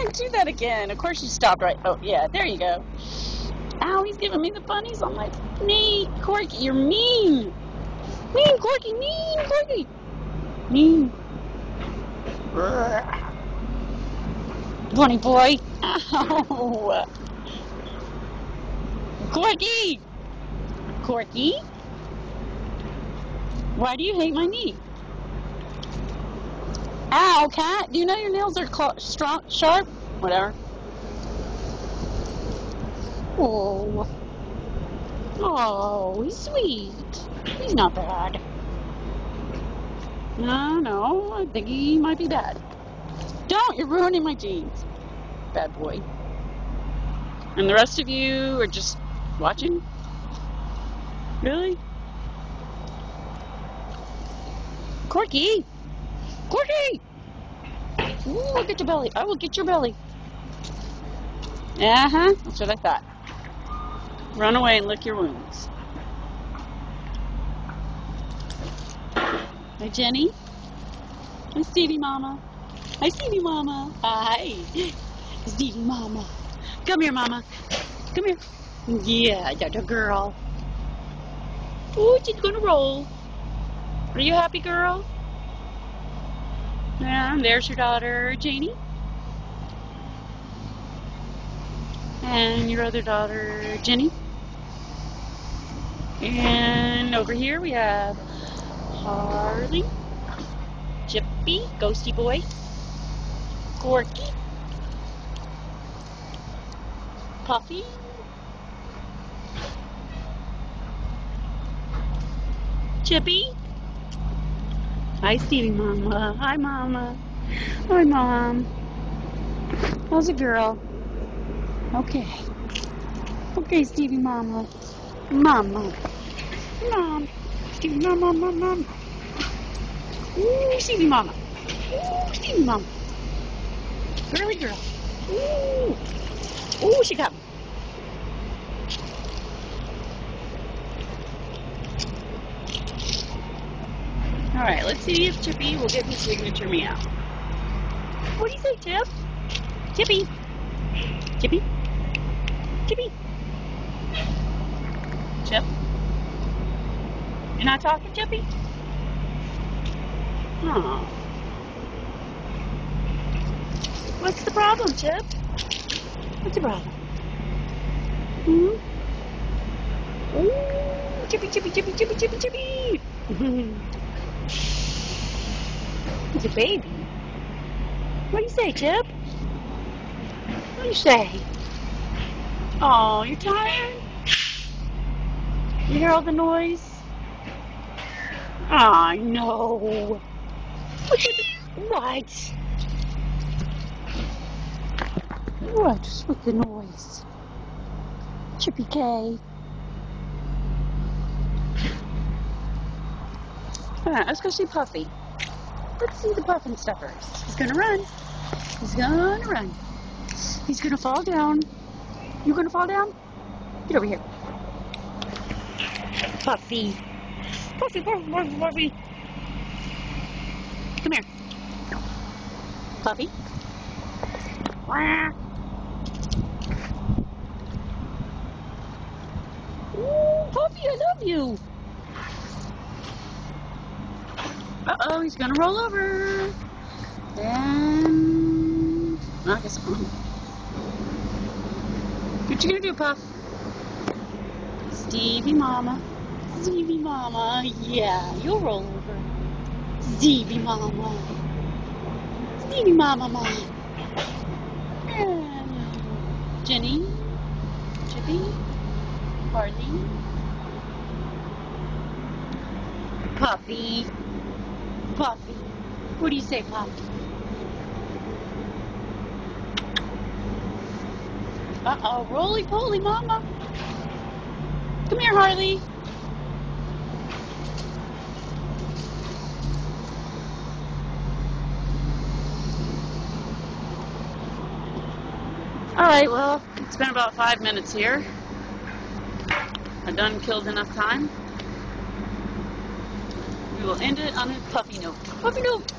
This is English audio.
can't do that again. Of course you stopped right. Oh, yeah, there you go. Ow, he's giving me the bunnies on my knee. Corky, you're mean. Mean, Corky, mean, Corky. Mean. Bunny boy. Ow. Corky. Corky. Why do you hate my knee? Ow, cat. Do you know your nails are strong, sharp? Whatever. Oh. Oh, he's sweet. He's not bad. No, I think he might be bad. Don't! You're ruining my jeans. Bad boy. And the rest of you are just watching? Really? Corky! Corky! Ooh, I'll get your belly. I will get your belly. Uh-huh. That's what I thought. Run away and lick your wounds. Hi, Jenny. Hi, Stevie Mama. Hi, Stevie Mama. Hi. Stevie Mama. Come here, Mama. Come here. Yeah, that's a girl. Ooh, she's gonna roll. Are you happy, girl? Yeah, and there's your daughter, Janie. And your other daughter, Jenny. And over here we have Harley, Chippy, Ghosty Boy, Corky, Puffy, Chippy. Hi, Stevie Mama. Hi, Mama. Hi, Mom. How's a girl? Okay. Okay, Stevie Mama. Mama. Mom. Stevie Mama, Mom. Ooh, Stevie Mama. Ooh, Stevie Mama. Girly girl. Ooh. Ooh, she got me. Alright, let's see if Chippy will get his signature meow. What do you say, Chip? Chippy. Chippy. Chippy. Chip? You're not talking, Chippy? Oh. What's the problem, Chip? What's the problem? Hmm? Ooh, Chippy, Chippy, Chippy, Chippy, Chippy, Chippy! He's a baby. What do you say, Chip? What do you say? Oh, you're tired? You hear all the noise? Oh, no. What? What's with the noise? Chippy K. Alright, let's go see Puffy. Let's see the Puffin Stuffers. He's gonna run. He's gonna run. He's gonna fall down. You gonna fall down? Get over here. Puffy. Puffy, Puffy, Puffy, Puffy. Come here. Puffy. Ooh, Puffy, I love you. Uh-oh, he's gonna roll over. And I guess I'm on. What you gonna do, Puff? Stevie Mama. Stevie Mama. Yeah, you'll roll over. Stevie Mama. Stevie Mama, Mom. And Jenny. Chippy. Harley. Puffy. Puffy. What do you say, Puffy? Uh-oh, roly-poly, Mama. Come here, Harley. Alright, well, it's been about 5 minutes here. I've done killed enough time. We will end it on a puffy note. Puffy note!